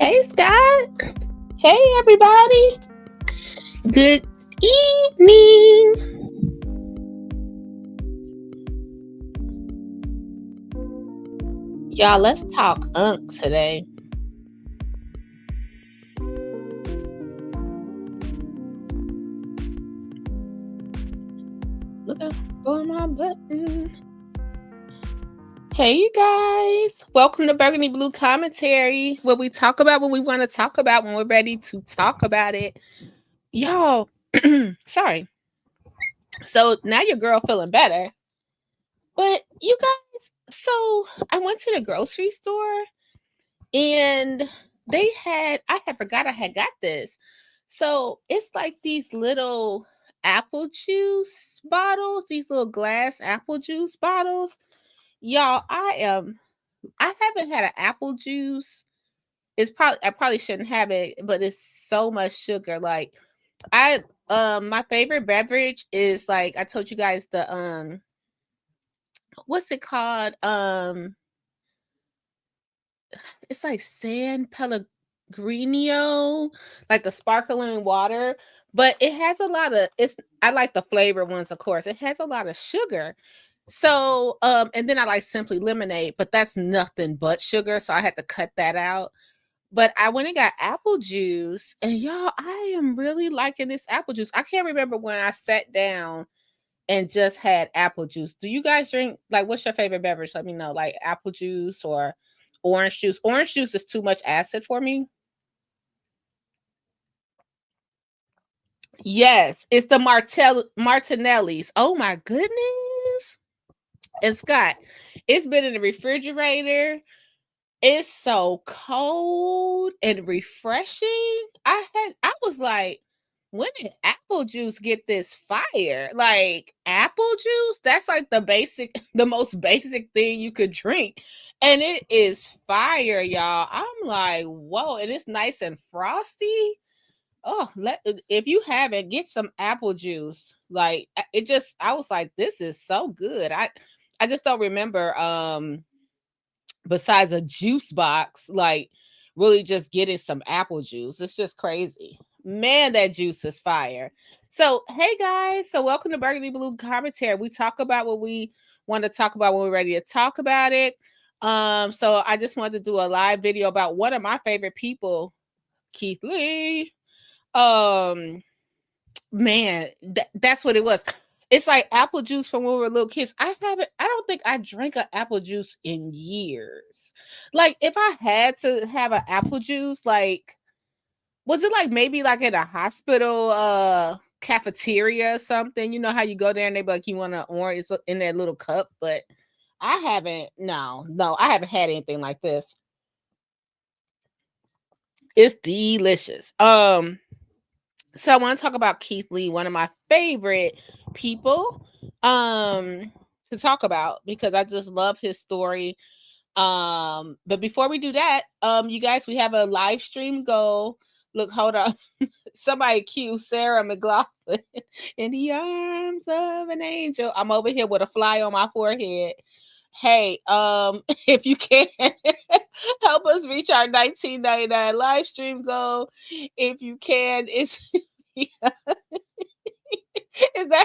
Hey, Scott. Hey, everybody. Good evening. Y'all, let's talk unk today. Looking for my button. Hey, you guys. Welcome to Burgundy Blue Commentary, where we talk about what we want to talk about when we're ready to talk about it. Y'all, sorry. So now your girl feeling better. But you guys, so I went to the grocery store and I had forgot I had got this. So it's like these little apple juice bottles, these little glass apple juice bottles. Y'all, I haven't had an apple juice. I probably shouldn't have it, but it's so much sugar. Like my favorite beverage is, like I told you guys, the what's it called? It's like San Pellegrino, like the sparkling water, but it has a lot of I like the flavor ones, of course. It has a lot of sugar. So, and then I like Simply Lemonade, but that's nothing but sugar, so I had to cut that out. But I went and got apple juice, and y'all, I am really liking this apple juice. I can't remember when I sat down and just had apple juice. Do you guys drink, like, what's your favorite beverage? Let me know, like apple juice or orange juice. Orange juice is too much acid for me. Yes, it's the Martinelli's. Oh my goodness. And Scott, it's been in the refrigerator. It's so cold and refreshing. I was like, when did apple juice get this fire? Like, apple juice, that's like the most basic thing you could drink. And it is fire, y'all. I'm like, whoa, and it's nice and frosty. Oh, if you haven't, get some apple juice. Like, I was like, this is so good. I just don't remember besides a juice box, like really just getting some apple juice. It's just crazy. Man, that juice is fire. So, hey guys, so welcome to Burgundy Blue Commentary. We talk about what we want to talk about when we're ready to talk about it. So I just wanted to do a live video about one of my favorite people, Keith Lee. Man, that's what it was. It's like apple juice from when we were little kids. I don't think I drank an apple juice in years. Like, if I had to have an apple juice, like, was it like maybe like in a hospital cafeteria or something? You know how you go there and they be like, you want an orange in that little cup, but I haven't. No, I haven't had anything like this. It's delicious. So I want to talk about Keith Lee, one of my favorite people to talk about, because I just love his story. But before we do that, you guys, we have a live stream goal. Look, hold on. Somebody cue Sarah McLaughlin in the arms of an angel. I'm over here with a fly on my forehead. Hey, if you can help us reach our 1999 live stream goal, if you can, is that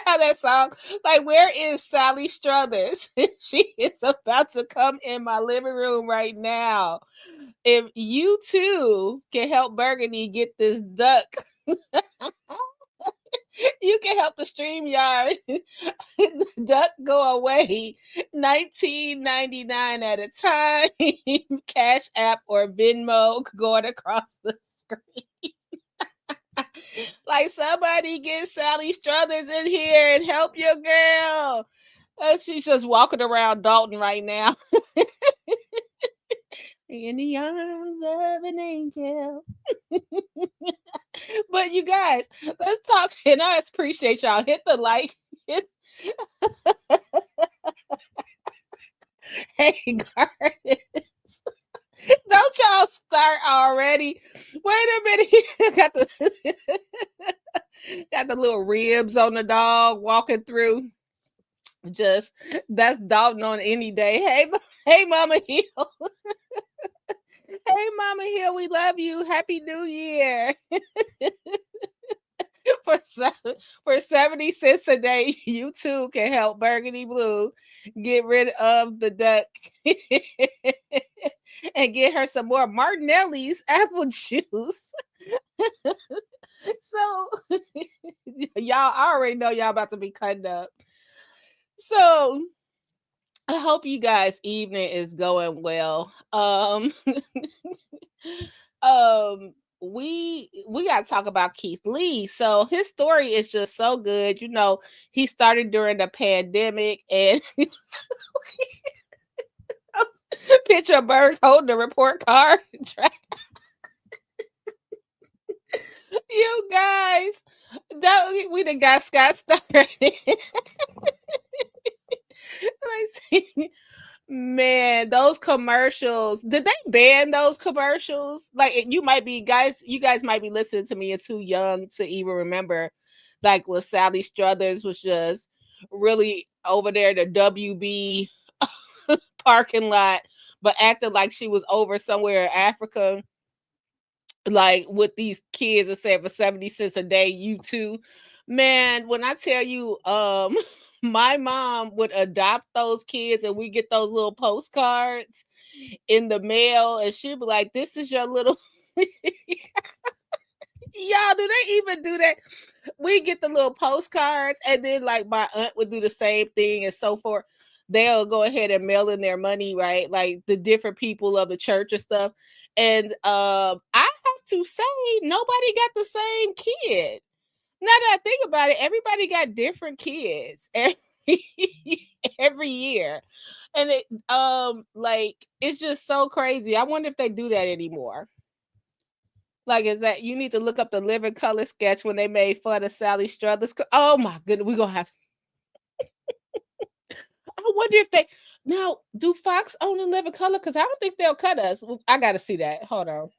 how that song? Like, where is Sally Struthers? She is about to come in my living room right now. If you too can help Burgundy get this duck, you can help the StreamYard duck go away. $19.99 at a time. Cash App or Venmo going across the screen. Like, somebody get Sally Struthers in here and help your girl. She's just walking around Dalton right now. In the arms of an angel. But you guys, let's talk. And I appreciate y'all. Hit the like. Hey, Gardens. Don't y'all start already. Wait a minute. Got the little ribs on the dog walking through. Just, that's Dalton on any day. Hey, Mama Hill. Hey, Hey, Mama Hill, we love you. Happy New Year. For 70 cents a day, you too can help Burgundy Blue get rid of the duck and get her some more Martinelli's apple juice. So y'all already know y'all about to be cutting up. So I hope you guys' evening is going well. We got to talk about Keith Lee. So his story is just so good. You know, he started during the pandemic, and picture a bird holding a report card. You guys, we done got Scott started. Let's see. Man, those commercials. Did they ban those commercials? Like you guys might be listening to me and too young to even remember. Like when Sally Struthers was just really over there the WB parking lot, but acting like she was over somewhere in Africa, like with these kids that say for 70 cents a day, you too. Man, when I tell you, my mom would adopt those kids and we get those little postcards in the mail, and she'd be like, this is your little y'all, do they even do that? We get the little postcards, and then like my aunt would do the same thing and so forth. They'll go ahead and mail in their money, right? Like the different people of the church and stuff. And I have to say, nobody got the same kid. Now that I think about it, everybody got different kids every year. And it like it's just so crazy. I wonder if they do that anymore. Like, is that you need to look up the Living Color sketch when they made fun of Sally Struthers? Oh my goodness, we're gonna have. I wonder if they now do Fox own a Living Color, because I don't think they'll cut us. I gotta see that. Hold on.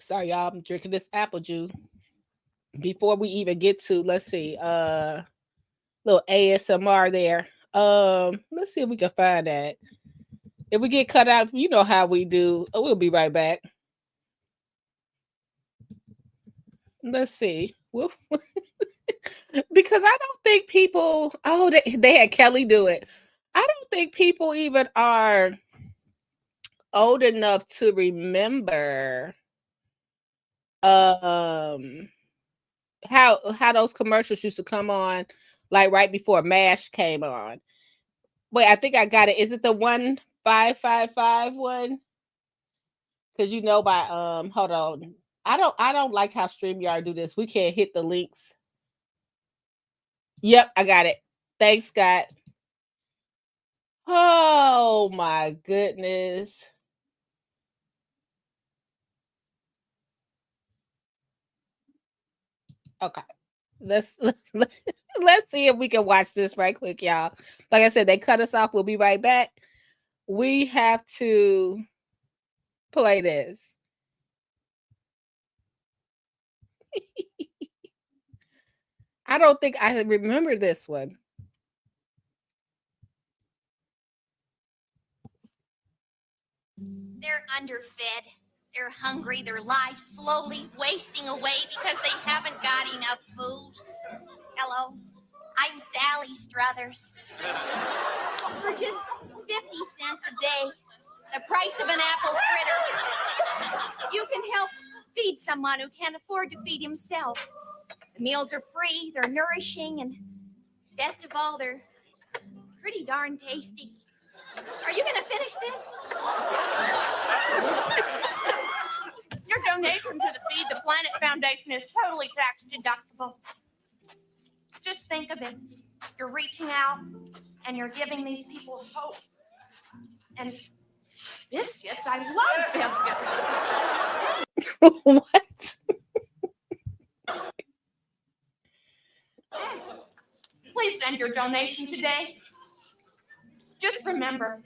Sorry, y'all. I'm drinking this apple juice. Before we even get to, let's see, little ASMR there. Let's see if we can find that. If we get cut out, you know how we do. We'll be right back. Let's see. Because I don't think people. Oh, they had Kelly do it. I don't think people even are old enough to remember how those commercials used to come on, like right before MASH came on. Wait, I think I got it. Is it the 1555 one? Because you know by hold on. I don't like how StreamYard do this. We can't hit the links. Yep, I got it. Thanks, Scott. Oh my goodness. Okay. Let's let's see if we can watch this right quick, y'all. Like I said, they cut us off. We'll be right back. We have to play this. I don't think I remember this one. They're underfed. They're hungry. Their life's slowly wasting away because they haven't got enough food. Hello, I'm Sally Struthers. For just 50 cents a day, the price of an apple fritter, you can help feed someone who can't afford to feed himself. The meals are free, they're nourishing, and best of all, they're pretty darn tasty. Are you going to finish this? Your donation to the Feed the Planet Foundation is totally tax deductible. Just think of it. You're reaching out and you're giving these people hope. And biscuits, I love biscuits. What? Please send your donation today. Just remember,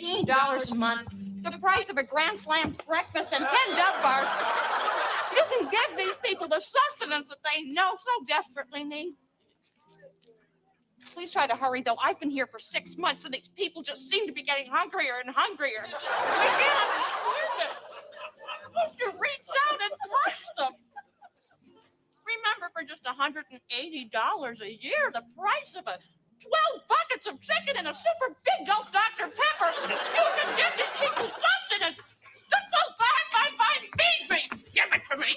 $15 a month, the price of a Grand Slam breakfast and 10 Dove bars. You can give these people the sustenance that they know so desperately need. Please try to hurry, though. I've been here for 6 months, and these people just seem to be getting hungrier and hungrier. I can't understand this. Won't you reach out and touch them? Remember, for just $180 a year, the price of a 12 buckets of chicken and a super big gulp Dr. Pepper, you can give these people sustenance. Just so fine, feed me. Give it to me.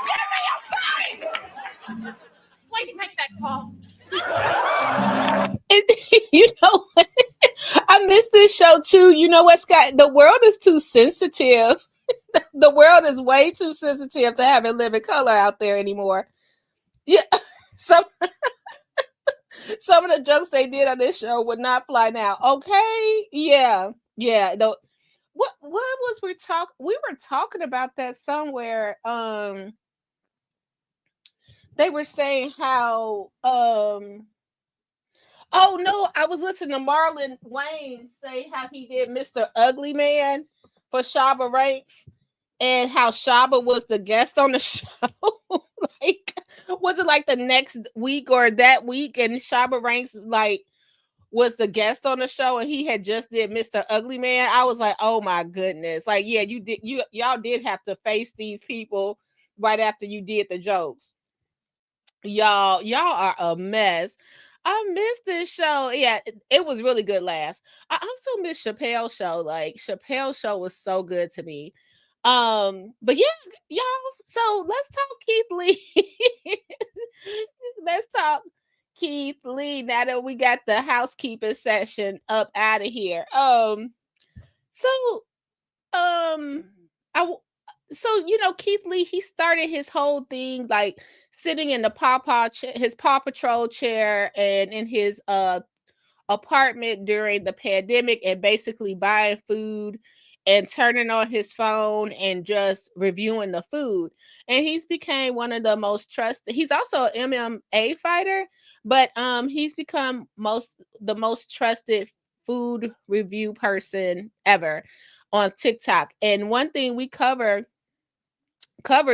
Give me a fight! Please make that call. You know what? I missed this show too. You know what, Scott? The world is too sensitive. The world is way too sensitive to have a living color out there anymore. Yeah, some of the jokes they did on this show would not fly now. Okay, yeah. What was we talking? We were talking about that somewhere. They were saying how oh no, I was listening to Marlon Wayne say how he did Mr. Ugly Man for Shabba Ranks, and how Shabba was the guest on the show. Like, was it like the next week or that week, and Shabba Ranks like was the guest on the show, and he had just did Mr. Ugly Man. I was like, oh my goodness. Like, yeah, y'all did have to face these people right after you did the jokes. Y'all are a mess. I missed this show. Yeah, it was really good laughs. I also missed Chappelle's show. Like, Chappelle's show was so good to me. But yeah, y'all. So let's talk Keith Lee. Let's talk Keith Lee. Now that we got the housekeeping session up out of here. So you know, Keith Lee, he started his whole thing like sitting in the his Paw Patrol chair and in his apartment during the pandemic, and basically buying food and turning on his phone and just reviewing the food. And he's became one of the most trusted. He's also an MMA fighter, but he's become the most trusted food review person ever on TikTok. And one thing we covered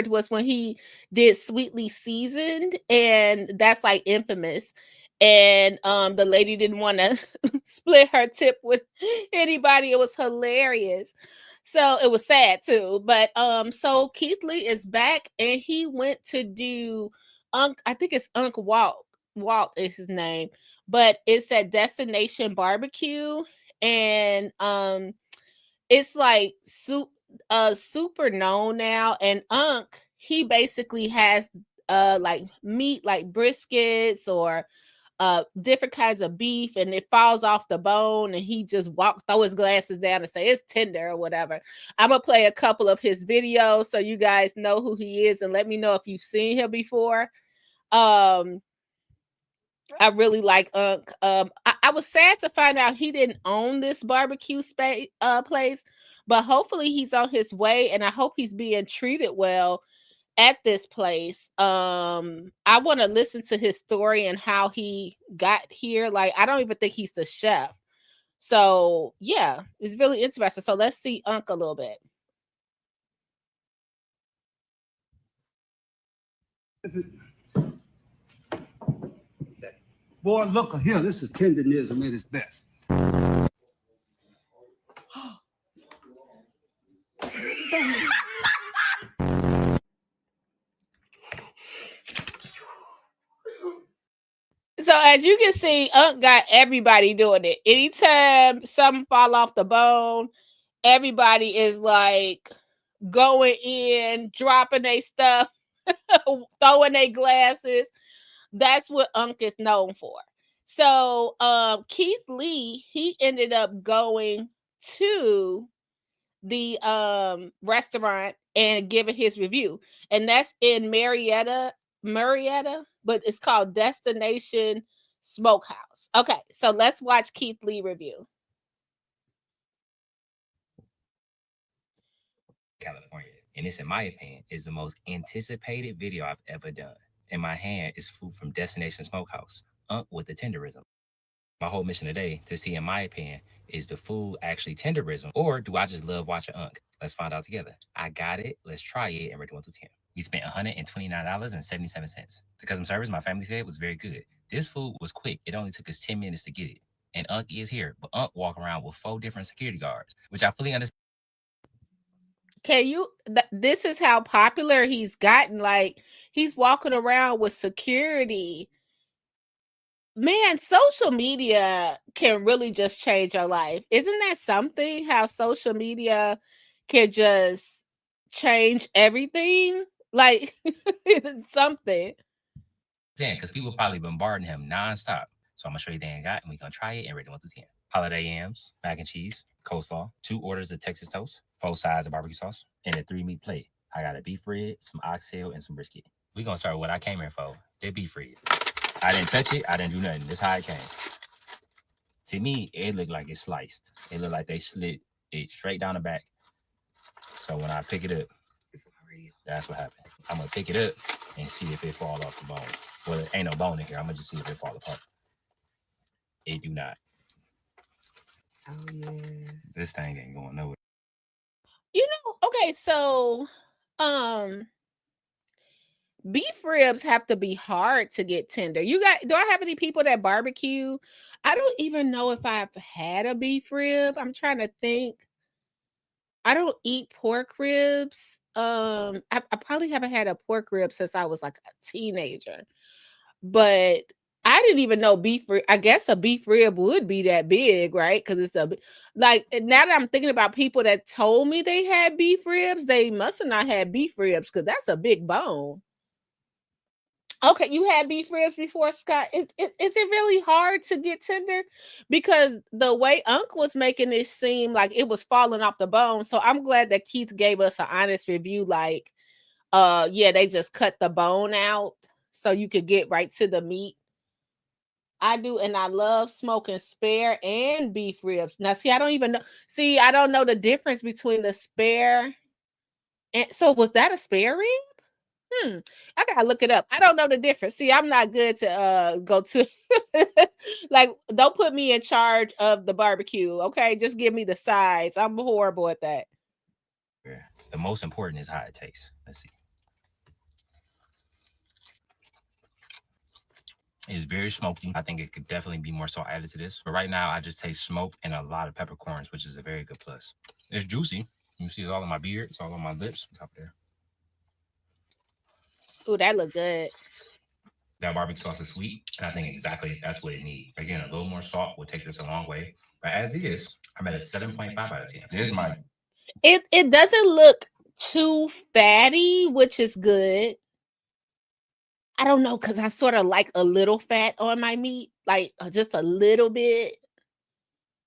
was when he did Sweetly Seasoned, and that's like infamous. And the lady didn't want to split her tip with anybody. It was hilarious. So it was sad too. But so Keith Lee is back, and he went to do I think it's Unc Walt. Walt is his name, but it's at Destination Barbecue, and it's like super known now. And Unc, he basically has like meat, like briskets or different kinds of beef, and it falls off the bone, and he just throw his glasses down and say it's tender or whatever. I'm gonna play a couple of his videos so you guys know who he is, and let me know if you've seen him before. I really like Unc. I was sad to find out he didn't own this barbecue place, but hopefully he's on his way, and I hope he's being treated well at this place. I want to listen to his story and how he got here. Like, I don't even think he's the chef. So yeah, it's really interesting. So let's see Unc a little bit. Boy, look here, this is Tenderism at its best. So as you can see, Unc got everybody doing it. Anytime something fall off the bone, everybody is like going in, dropping their stuff, throwing their glasses. That's what Unc is known for. So Keith Lee, he ended up going to the restaurant and giving his review. And that's in Marietta, but it's called Destination Smokehouse. Okay, so let's watch Keith Lee review. California, and this, in my opinion, is the most anticipated video I've ever done. In my hand is food from Destination Smokehouse, with the Tenderism. My whole mission today to see, in my opinion, is the food actually Tenderism, or do I just love watching Unc? Let's find out together. I got it. Let's try it, and rate 1 through 10. We spent $129.77. The customer service, my family said, was very good. This food was quick. It only took us 10 minutes to get it. And Unc is here, but Unc walk around with 4 different security guards, which I fully understand. This is how popular he's gotten. Like, he's walking around with security. Man, social media can really just change your life. Isn't that something? How social media can just change everything? Like, it's something. Because people probably bombarding him nonstop. So I'm going to show you the thing I got, and we're going to try it and rate it 1 through 10. Holiday yams, mac and cheese, coleslaw, 2 orders of Texas toast, 4 sides of barbecue sauce, and a 3-meat plate. I got a beef rib, some oxtail, and some brisket. We're going to start with what I came here for, the beef rib. I didn't touch it. I didn't do nothing. This is how it came. To me, it looked like it's sliced. It looked like they slit it straight down the back. So when I pick it up, that's what happened. I'm going to pick it up and see if it falls off the bone. Well, there ain't no bone in here. I'm going to just see if it falls apart. It do not. Oh, yeah. This thing ain't going nowhere. Okay, so beef ribs have to be hard to get tender. Do I have any people that barbecue? I don't even know if I've had a beef rib. I'm trying to think. I don't eat pork ribs. I probably haven't had a pork rib since I was like a teenager. But I didn't even know beef rib. I guess a beef rib would be that big, right? Because it's now that I'm thinking about people that told me they had beef ribs, they must have not had beef ribs because that's a big bone. Okay, you had beef ribs before, Scott. Is it really hard to get tender? Because the way Unc was making it seem like it was falling off the bone. So I'm glad that Keith gave us an honest review. Like, yeah, they just cut the bone out so you could get right to the meat. I do, and I love smoking spare and beef ribs. Now, see, I don't even know. See, I don't know the difference between the spare and so was that a spare rib? I gotta look it up. I don't know the difference. See, I'm not good to go to like, don't put me in charge of the barbecue. Okay, just give me the sides. I'm horrible at that. Yeah. The most important is how it tastes. Let's see. It's very smoky. I think it could definitely be more salt added to this. But right now, I just taste smoke and a lot of peppercorns, which is a very good plus. It's juicy. You see it's all on my beard. It's all on my lips. Top there. Ooh, that look good. That barbecue sauce is sweet, and I think exactly that's what it needs. Again, a little more salt would take this a long way. But as is, I'm at a 7.5 out of 10. This is my... It doesn't look too fatty, which is good. I don't know, because I sort of like a little fat on my meat, like just a little bit.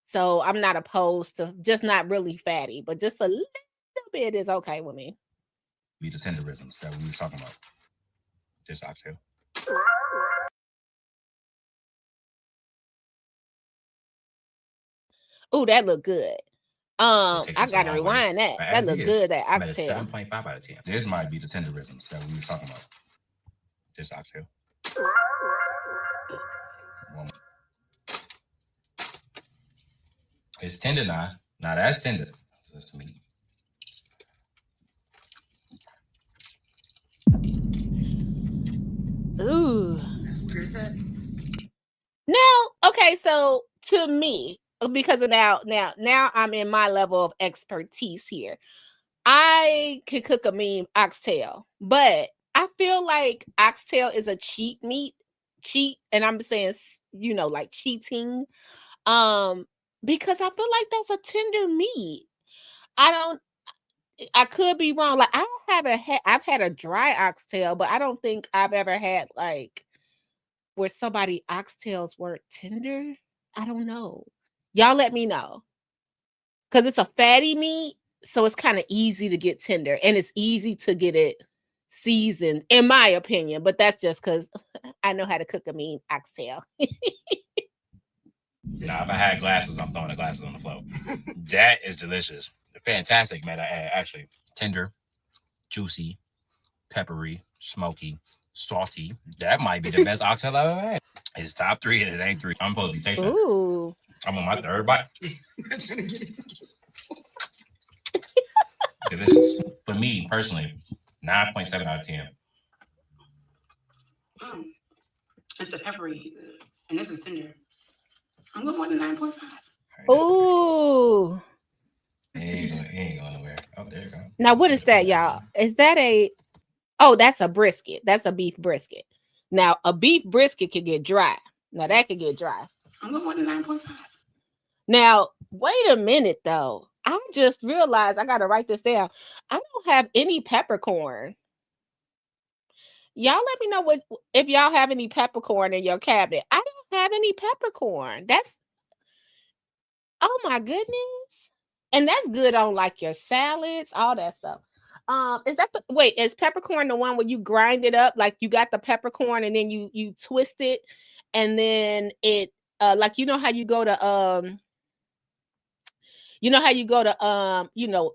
So I'm not opposed to just not really fatty, but just a little bit is okay with me. Be the tenderisms that we were talking about. Just oxtail. Oh, that look good. I gotta rewind that. That look good. That oxtail. 7.5 out of 10. This might be the tenderisms that we were talking about. Just oxtail. It's tender now. Now that's tender. Just meat. Ooh. That's what it said. Now, okay, so to me, because of now I'm in my level of expertise here. I could cook a mean oxtail, but I feel like oxtail is a cheat, and I'm saying, like cheating, because I feel like that's a tender meat. I could be wrong. Like, I've had a dry oxtail, but I don't think I've ever had like where somebody oxtails weren't tender. I don't know. Y'all let me know. Because it's a fatty meat, so it's kind of easy to get tender, and it's easy to get it seasoned, in my opinion. But that's just because I know how to cook a mean oxtail. Now, if I had glasses, I'm throwing the glasses on the floor. That is delicious. Fantastic, man. Actually, tender, juicy, peppery, smoky, salty. That might be the best oxtail I've ever had. It's top 3 and it ain't 3. I'm supposed to be tasting. Ooh. I'm on my 3rd bite. Delicious. For me, personally, 9.7 out of 10. It's the peppery, and this is tender. I'm going with a 9.5. Ooh. It ain't going nowhere. Oh, there you go. Now, what is that, y'all? Is that a... Oh, that's a brisket. That's a beef brisket. Now, a beef brisket can get dry. Now, that can get dry. I'm going with a 9.5. Now, wait a minute, though. I just realized I got to write this down. I don't have any peppercorn. Y'all let me know if y'all have any peppercorn in your cabinet. I don't have any peppercorn. That's... Oh, my goodness. And that's good on, like, your salads, all that stuff. Is that is peppercorn the one where you grind it up, like you got the peppercorn and then you twist it, and then it like how you go to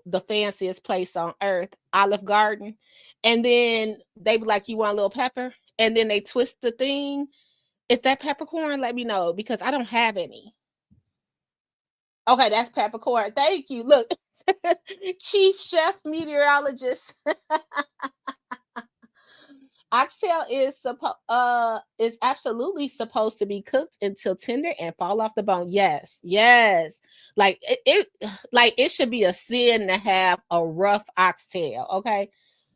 the fanciest place on earth, Olive Garden, and then they be like, you want a little pepper, and then they twist the thing. Is that peppercorn? Let me know, because I don't have any. Okay, that's peppercorn. Thank you. Look, Chief Chef Meteorologist. Oxtail is absolutely supposed to be cooked until tender and fall off the bone. Yes. Like it should be a sin to have a rough oxtail. Okay.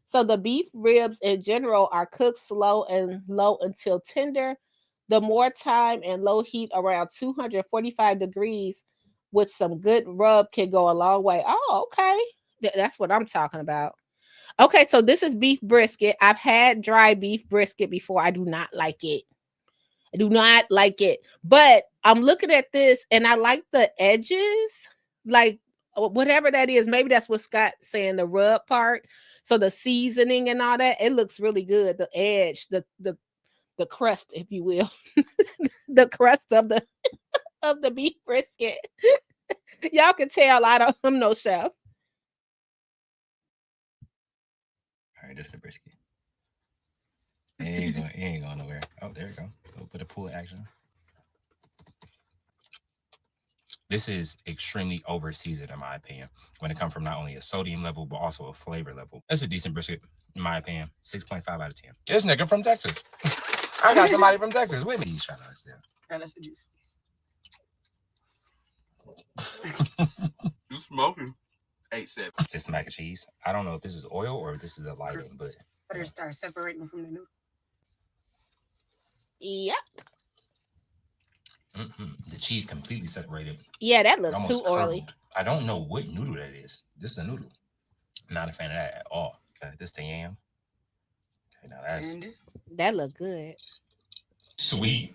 So the beef ribs in general are cooked slow and low until tender. The more time and low heat around 245 degrees with some good rub can go a long way. Oh, okay. That's what I'm talking about. Okay, so this is beef brisket. I've had dry beef brisket before. I do not like it. But I'm looking at this and I like the edges, like whatever that is. Maybe that's what Scott's saying, the rub part. So the seasoning and all that, it looks really good. The edge, the crust, if you will, the crust of the beef brisket. Y'all can tell I'm no chef. All right, just the brisket. It ain't going nowhere. Oh, there you go. Go put a pull action. This is extremely over seasoned, in my opinion, when it comes from not only a sodium level, but also a flavor level. That's a decent brisket, in my opinion. 6.5 out of 10. This nigga from Texas. I got somebody from Texas with me. Shout out there. That's the juice. You smoking? 8.7. This mac and cheese. I don't know if this is oil or if this is a lighting, but better start separating from the noodle. Yep. The cheese completely separated. Yeah, that looks too oily. I don't know what noodle that is. This is a noodle. Not a fan of that at all. Okay, this the yam. Okay, now that look good. Sweet,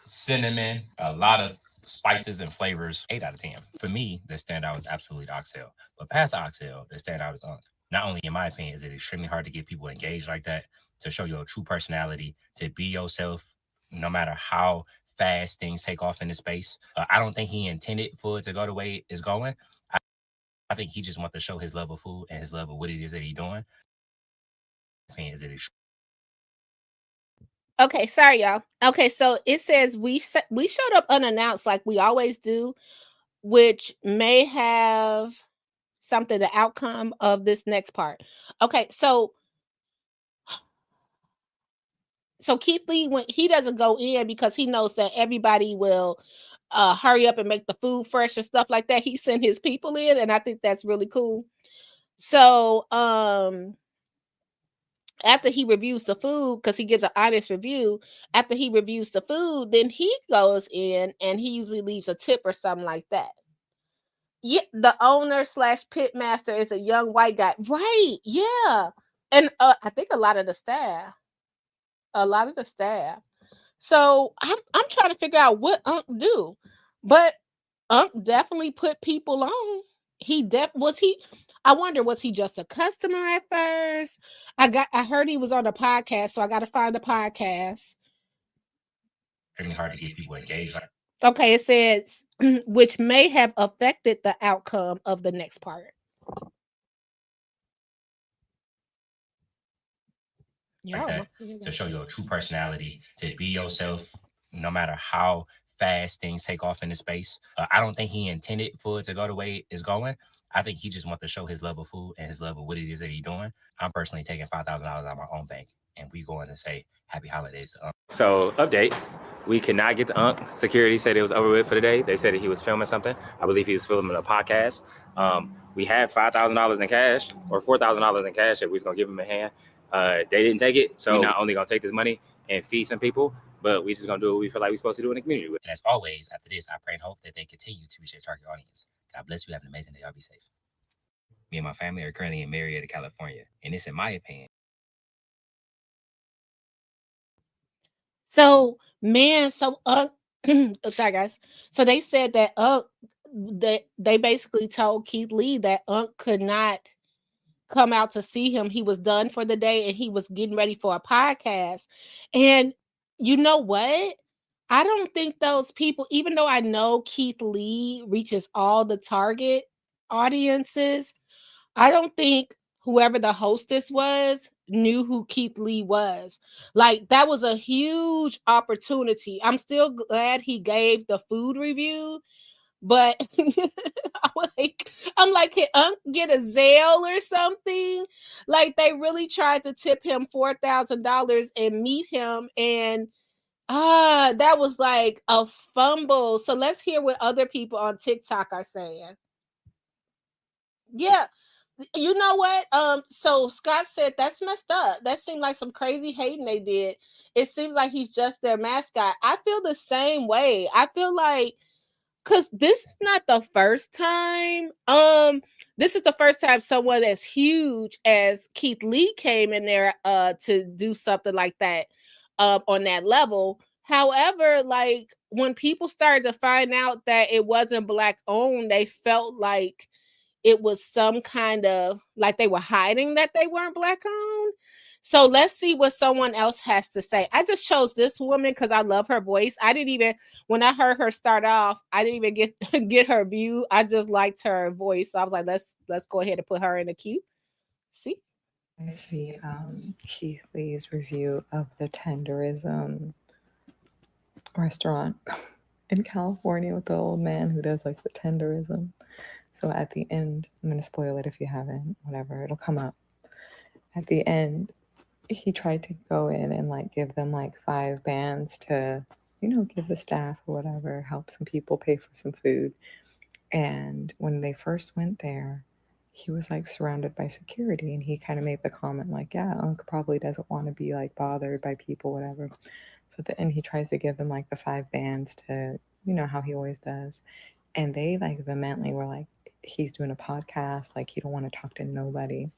cinnamon, a lot of spices and flavors. 8 out of 10. For me, the standout is absolutely the oxtail. But past the oxtail, the standout is unk. Not only, in my opinion, is it extremely hard to get people engaged like that, to show your true personality, to be yourself, no matter how fast things take off in the space. I don't think he intended for it to go the way it's going. I think he just wants to show his love of food and his love of what it is that he's doing. Okay, sorry, y'all. Okay, so it says we showed up unannounced like we always do, which may have something, the outcome of this next part. Okay, so Keith Lee, when he doesn't go in because he knows that everybody will hurry up and make the food fresh and stuff like that. He sent his people in, and I think that's really cool. So after he reviews the food, because he gives an honest review, after he reviews the food, then he goes in and he usually leaves a tip or something like that. Yeah, the owner / pit master is a young white guy. Right, yeah. And I think a lot of the staff. So I'm trying to figure out what Unc do. But Unc definitely put people on. I wonder, was he just a customer at first? I heard he was on a podcast, so I got to find the podcast. Extremely hard to get people engaged. Okay, it says, which may have affected the outcome of the next part. Yeah, to show your true personality, to be yourself, no matter how fast things take off in the space. I don't think he intended for it to go the way it's going. I think he just wants to show his love of food and his love of what it is that he's doing. I'm personally taking $5,000 out of my own bank, and we going to say happy holidays to Unc. So, update. We cannot get to Unc. Security said it was over with for the day. They said that he was filming something. I believe he was filming a podcast. We had $5,000 in cash or $4,000 in cash that we was going to give him a hand. They didn't take it. So, we're not only going to take this money and feed some people, but we just going to do what we feel like we're supposed to do in the community. And as always, after this, I pray and hope that they continue to reach their target audience. God bless you. Have an amazing day. Y'all be safe. Me and my family are currently in Marietta, California, and it's in my opinion. So, man, I'm sorry, guys. So they said that they basically told Keith Lee that Unc could not come out to see him. He was done for the day and he was getting ready for a podcast. And you know what? I don't think those people, even though I know Keith Lee reaches all the target audiences, I don't think whoever the hostess was knew who Keith Lee was. Like, that was a huge opportunity. I'm still glad he gave the food review, but I'm like, can Unc get a Zelle or something? Like, they really tried to tip him $4,000 and meet him, and that was like a fumble. So let's hear what other people on TikTok are saying. Yeah. You know what? So Scott said that's messed up. That seemed like some crazy hating they did. It seems like he's just their mascot. I feel the same way. I feel like, because this is not the first time. This is the first time someone as huge as Keith Lee came in there to do something like that on that level. However, like, when people started to find out that it wasn't Black owned, they felt like it was some kind of, like, they were hiding that they weren't Black owned. So let's see what someone else has to say. I just chose this woman because I love her voice. I didn't even, when I heard her start off, I didn't even get her view. I just liked her voice. So I was like, let's go ahead and put her in the queue. See? I see Keith Lee's review of the Tenderism restaurant in California with the old man who does like the Tenderism. So at the end, I'm going to spoil it if you haven't, whatever, it'll come up. At the end, he tried to go in and like give them like 5 bands to, give the staff or whatever, help some people pay for some food. And when they first went there, he was like surrounded by security, and he kind of made the comment like, yeah, Unc probably doesn't want to be like bothered by people, whatever. So at the end, he tries to give them like the 5 bands to, how he always does. And they like vehemently were like, he's doing a podcast, like he don't want to talk to nobody.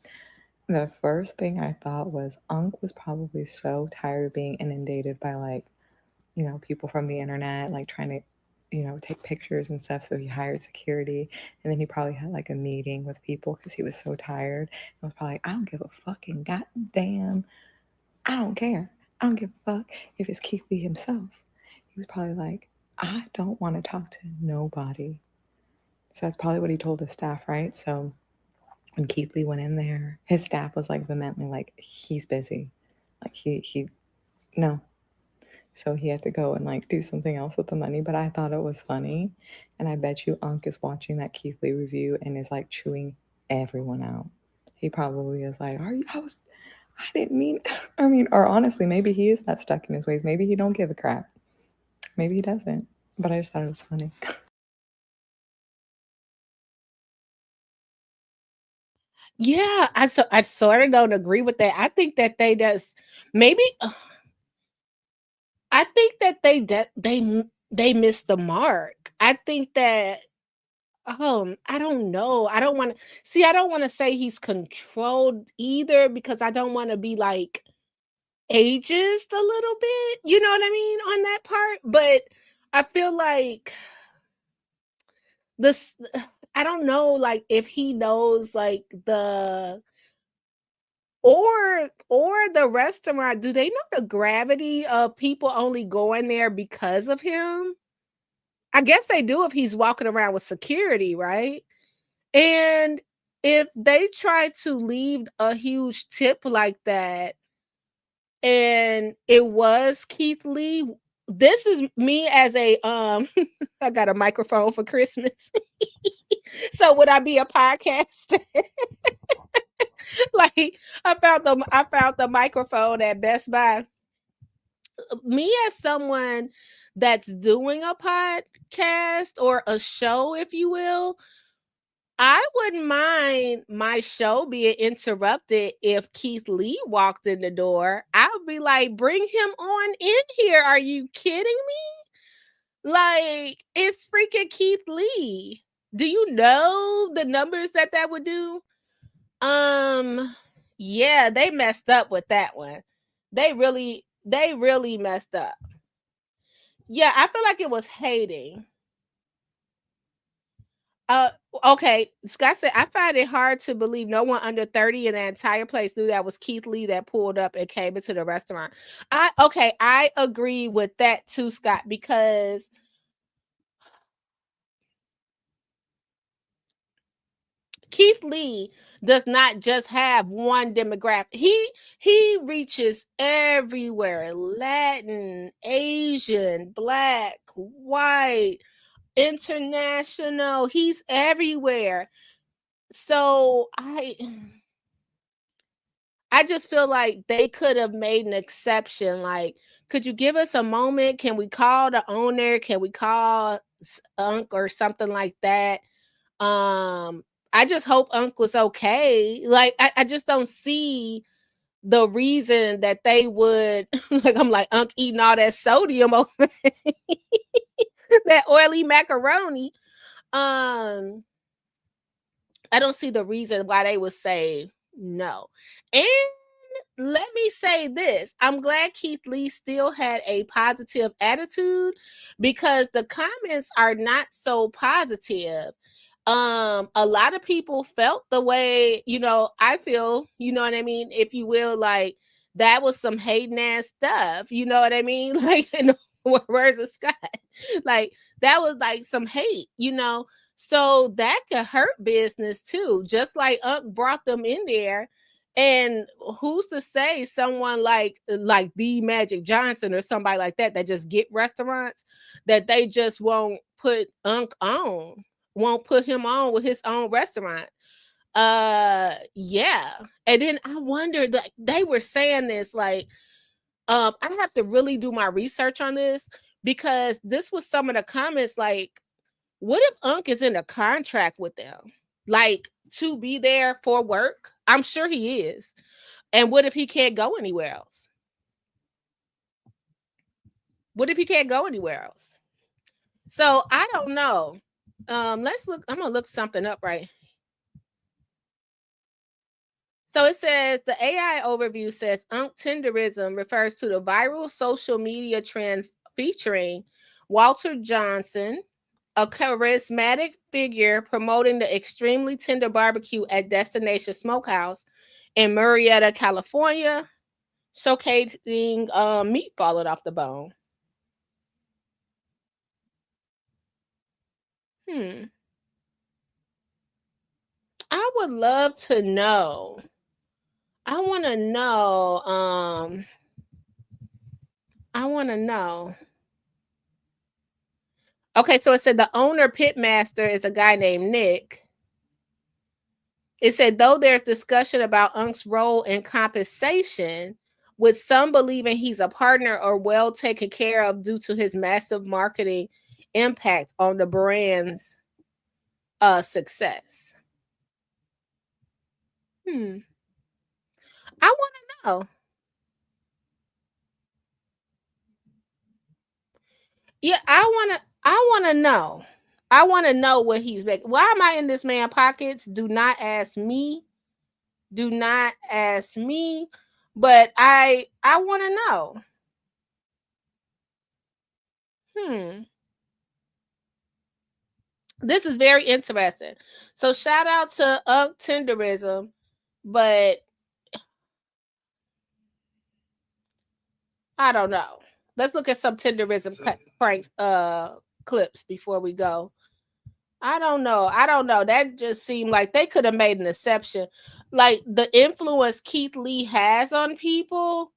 The first thing I thought was Unc was probably so tired of being inundated by like, people from the internet, like trying to, take pictures and stuff. So he hired security, and then he probably had like a meeting with people because he was so tired. And was probably like, I don't give a fucking goddamn, I don't care. I don't give a fuck if it's Keith Lee himself. He was probably like, I don't want to talk to nobody. So that's probably what he told his staff, right? So when Keith Lee went in there, his staff was like vehemently like, he's busy. Like he no. So he had to go and like do something else with the money. But I thought it was funny. And I bet you Unc is watching that Keith Lee review and is like chewing everyone out. He probably is like, I didn't mean, or honestly, maybe he is that stuck in his ways. Maybe he don't give a crap. Maybe he doesn't. But I just thought it was funny. Yeah, I sort of don't agree with that. I think that they just maybe. I think that they missed the mark. I think that I don't know. I don't want to say he's controlled either, because I don't want to be like ageist a little bit. You know what I mean on that part, but I feel like this. I don't know, like, if he knows like the. Or the restaurant, do they know the gravity of people only going there because of him? I guess they do if he's walking around with security, right? And if they try to leave a huge tip like that, and it was Keith Lee, this is me as a I got a microphone for Christmas. So would I be a podcaster? Like I found the microphone at Best Buy. Me as someone that's doing a podcast or a show, if you will, I wouldn't mind my show being interrupted if Keith Lee walked in the door. I would be like, bring him on in here. Are you kidding me? Like, it's freaking Keith Lee. Do you know the numbers that would do? Yeah, they messed up with that one. They really messed up. Yeah, I feel like it was hating. Okay. Scott said, I find it hard to believe no one under 30 in the entire place knew that was Keith Lee that pulled up and came into the restaurant. I agree with that too, Scott, because Keith Lee does not just have one demographic. He reaches everywhere. Latin, Asian, Black, white, international. He's everywhere. So I just feel like they could have made an exception. Like, could you give us a moment? Can we call the owner? Can we call Unc or something like that? I just hope Unc was okay. Like, I just don't see the reason that they would like, I'm like, Unc eating all that sodium over that oily macaroni. I don't see the reason why they would say no. And let me say this. I'm glad Keith Lee still had a positive attitude because the comments are not so positive. A lot of people felt the way, I feel, you know what I mean? If you will, like that was some hating ass stuff, you know what I mean? Like, in the words of Scott, like that was like some hate, so that could hurt business too. Just like Unc brought them in there. And who's to say someone like the Magic Johnson or somebody like that just get restaurants that they just won't put Unc on, won't put him on with his own restaurant. Yeah. And then I wondered, like, they were saying this, like, I have to really do my research on this because this was some of the comments, like, what if Unc is in a contract with them? Like, to be there for work? I'm sure he is. And what if he can't go anywhere else? What if he can't go anywhere else? So I don't know. Let's look. I'm gonna look something up right. So it says the AI overview says Tenderism refers to the viral social media trend featuring Walter Johnson, a charismatic figure promoting the extremely tender barbecue at Destination Smokehouse in Murrieta, California, showcasing meat falling off the bone. I would love to know. I want to know. I want to know. Okay, so it said the owner pitmaster is a guy named Nick. It said, though there's discussion about Unc's role in compensation, with some believing he's a partner or well taken care of due to his massive marketing impact on the brand's success. I want to know. Yeah, I want to know. I want to know what he's making. Why am I in this man's pockets? Do not ask me. Do not ask me. But I want to know. This is very interesting. So shout out to Tenderism, but I don't know. Let's look at some Tenderism prank clips before we go. I don't know. That just seemed like they could have made an exception. Like the influence Keith Lee has on people.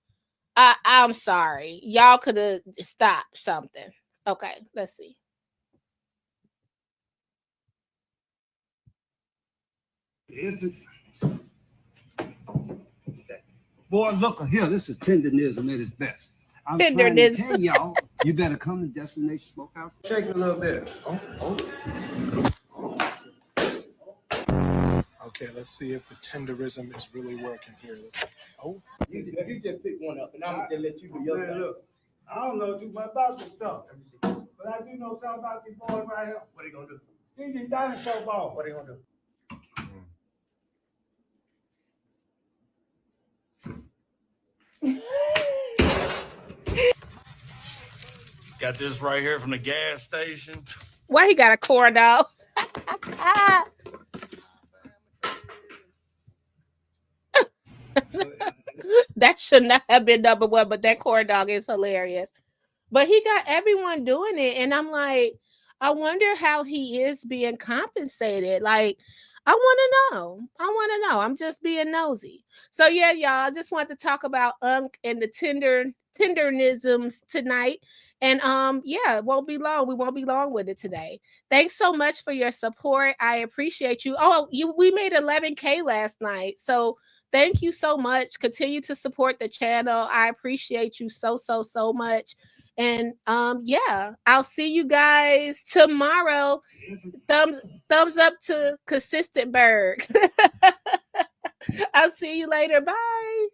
I'm sorry. Y'all could have stopped something. Okay, let's see. If it, boy, look here, this is tenderism at its best. I'm trying to Tenderism. tell y'all, you better come to Destination Smokehouse. Shake it a little bit. Okay, let's see if the tenderism is really working here. Let's see. Oh, You just pick one up, and I'm gonna let you do your thing. Look, I don't know too much about this stuff. Let me see. But I do know something about these boys right here. What are you gonna do? These dinosaur balls. What are you gonna do? Got this right here from the gas station. Why he got a corn dog? That should not have been number one, but that corn dog is hilarious. But he got everyone doing it, and I'm like, I wonder how he is being compensated. Like, I want to know. I'm just being nosy. So yeah, y'all, I just want to talk about and the tenderisms tonight. And yeah, it won't be long. We won't be long with it today. Thanks so much for your support. I appreciate you. We made 11K last night. So thank you so much. Continue to support the channel. I appreciate you so much. And yeah, I'll see you guys tomorrow. Thumbs up to Consistent Berg. I'll see you later. Bye.